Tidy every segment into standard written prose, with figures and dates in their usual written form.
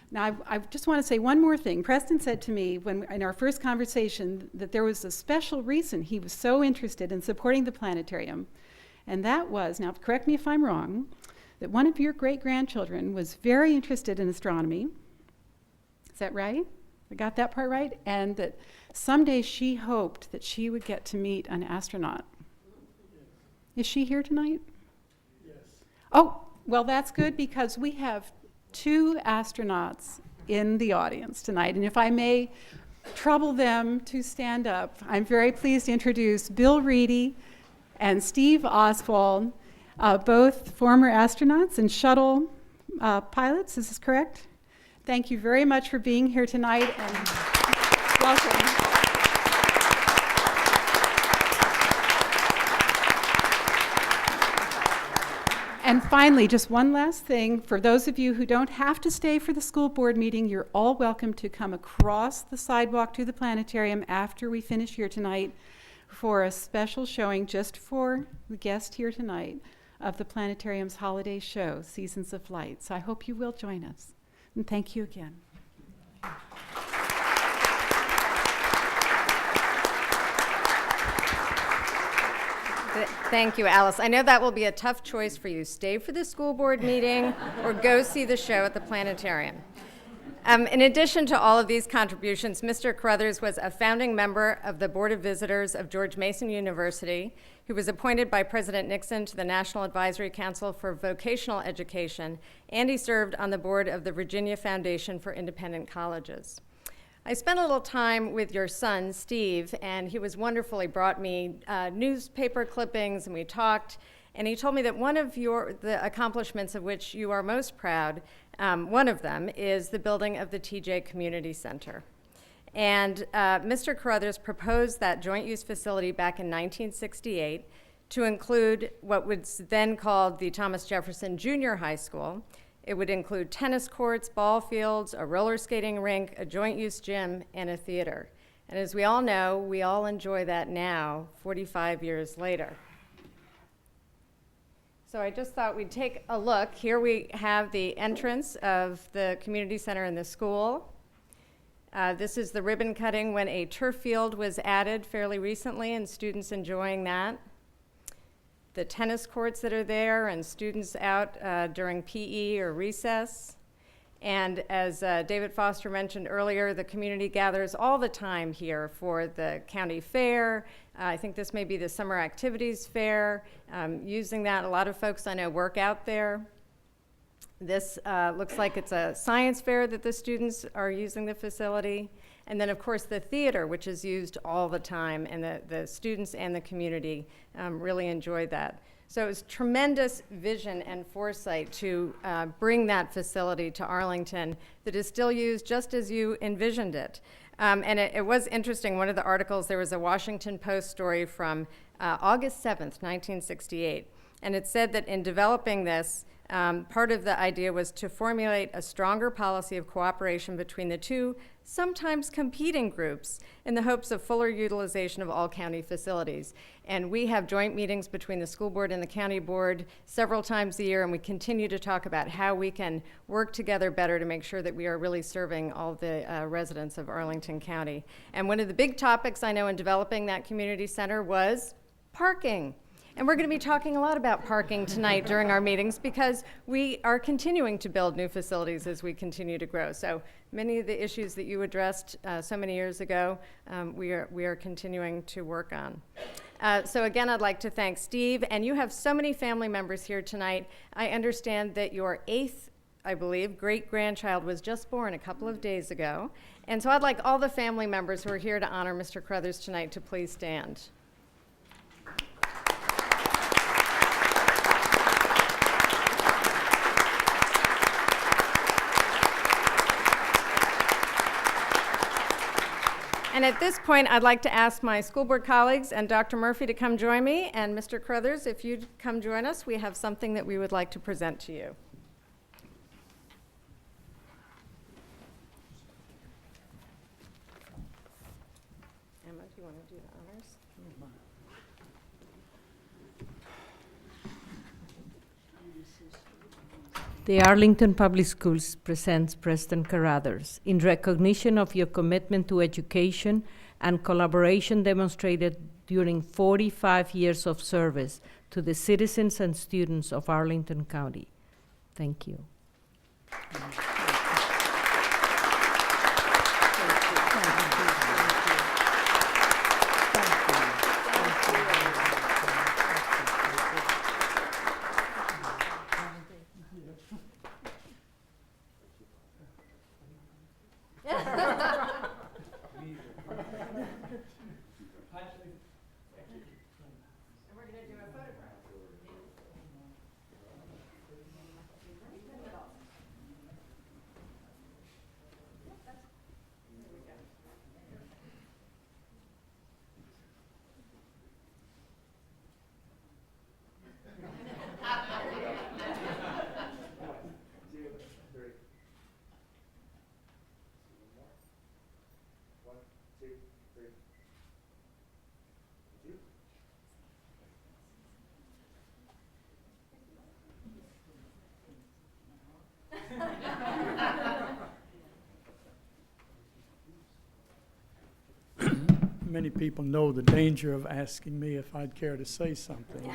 Now, I just want to say one more thing. Preston said to me in our first conversation that there was a special reason he was so interested in supporting the planetarium. And that was, now correct me if I'm wrong, that one of your great-grandchildren was very interested in astronomy. Is that right? I got that part right? And that someday she hoped that she would get to meet an astronaut. Is she here tonight? Yes. Oh, well, that's good because we have 2 astronauts in the audience tonight. And if I may trouble them to stand up, I'm very pleased to introduce Bill Reedy and Steve Oswald, both former astronauts and shuttle pilots. Is this correct? Thank you very much for being here tonight, and welcome. And finally, just one last thing. For those of you who don't have to stay for the school board meeting, you're all welcome to come across the sidewalk to the planetarium after we finish here tonight for a special showing just for the guest here tonight of the planetarium's holiday show, Seasons of Light. So I hope you will join us. And thank you again. Thank you, Alice. I know that will be a tough choice for you. Stay for the school board meeting or go see the show at the planetarium. In addition to all of these contributions, Mr. Caruthers was a founding member of the Board of Visitors of George Mason University, who was appointed by President Nixon to the National Advisory Council for Vocational Education, and he served on the board of the Virginia Foundation for Independent Colleges. I spent a little time with your son, Steve, and he was wonderful. He brought me newspaper clippings, and we talked, and he told me that one of the accomplishments of which you are most proud, one of them is the building of the TJ Community Center. And Mr. Caruthers proposed that joint use facility back in 1968 to include what was then called the Thomas Jefferson Junior High School. It would include tennis courts, ball fields, a roller skating rink, a joint use gym, and a theater. And as we all know, we all enjoy that now, 45 years later. So I just thought we'd take a look. Here we have the entrance of the community center in the school. This is the ribbon cutting when a turf field was added fairly recently, and students enjoying that. The tennis courts that are there and students out during PE or recess. And as David Foster mentioned earlier, the community gathers all the time here for the county fair. I think this may be the summer activities fair. Using that, a lot of folks I know work out there. This looks like it's a science fair that the students are using the facility. And then, of course, the theater, which is used all the time, and the students and the community really enjoyed that. So it was tremendous vision and foresight to bring that facility to Arlington that is still used just as you envisioned it. And it was interesting. One of the articles, there was a Washington Post story from August 7th, 1968. And it said that in developing this, part of the idea was to formulate a stronger policy of cooperation between the two sometimes competing groups in the hopes of fuller utilization of all county facilities. And we have joint meetings between the school board and the county board several times a year, and we continue to talk about how we can work together better to make sure that we are really serving all the residents of Arlington County. And one of the big topics I know in developing that community center was parking. And we're going to be talking a lot about parking tonight during our meetings because we are continuing to build new facilities as we continue to grow. So many of the issues that you addressed so many years ago, we are continuing to work on. So again, I'd like to thank Steve. And you have so many family members here tonight. I understand that your 8th, I believe, great-grandchild was just born a couple of days ago. And so I'd like all the family members who are here to honor Mr. Caruthers tonight to please stand. And at this point, I'd like to ask my school board colleagues and Dr. Murphy to come join me. And Mr. Caruthers, if you'd come join us, we have something that we would like to present to you. Emma, do you want to do the honors? The Arlington Public Schools presents Preston Caruthers in recognition of your commitment to education and collaboration demonstrated during 45 years of service to the citizens and students of Arlington County. Thank you. Many people know the danger of asking me if I'd care to say something.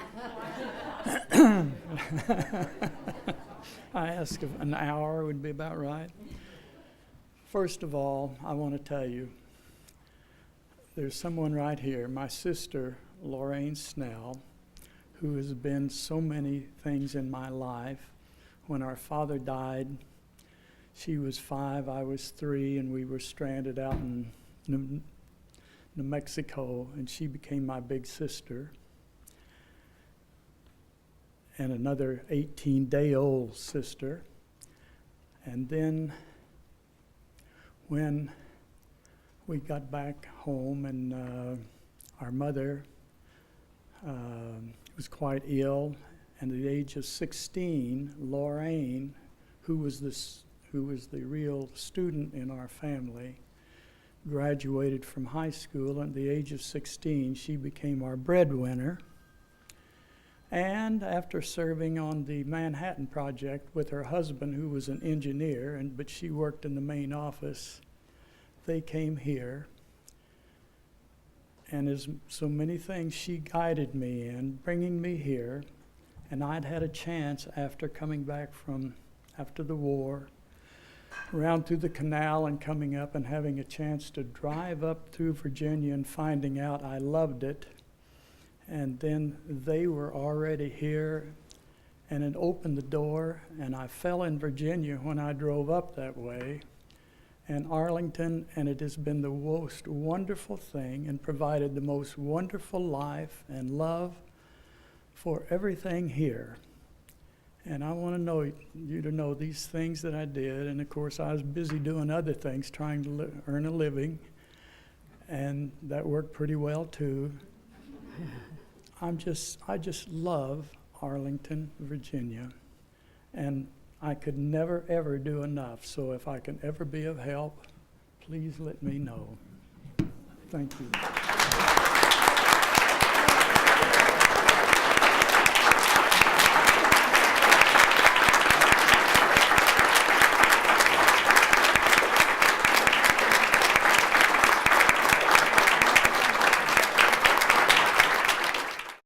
I ask if an hour would be about right. First of all, I want to tell you, there's someone right here, my sister, Lorraine Snell, who has been so many things in my life. When our father died, she was 5, I was 3, and we were stranded out in New Mexico, and she became my big sister. And another 18-day-old sister. And then when we got back home and our mother was quite ill, and at the age of 16, Lorraine, who was the real student in our family, graduated from high school, and at the age of 16, she became our breadwinner. And after serving on the Manhattan Project with her husband, who was an engineer, but she worked in the main office, they came here. And as so many things she guided me in, bringing me here, and I'd had a chance after coming back from after the war, around through the canal and coming up and having a chance to drive up through Virginia and finding out I loved it. And then they were already here, and it opened the door, and I fell in Virginia when I drove up that way, and Arlington, and it has been the most wonderful thing and provided the most wonderful life and love for everything here. And I want to know you to know these things that I did, and of course I was busy doing other things, trying to earn a living, and that worked pretty well too. I just love Arlington, Virginia, and I could never ever do enough. So if I can ever be of help, please let me know. Thank you.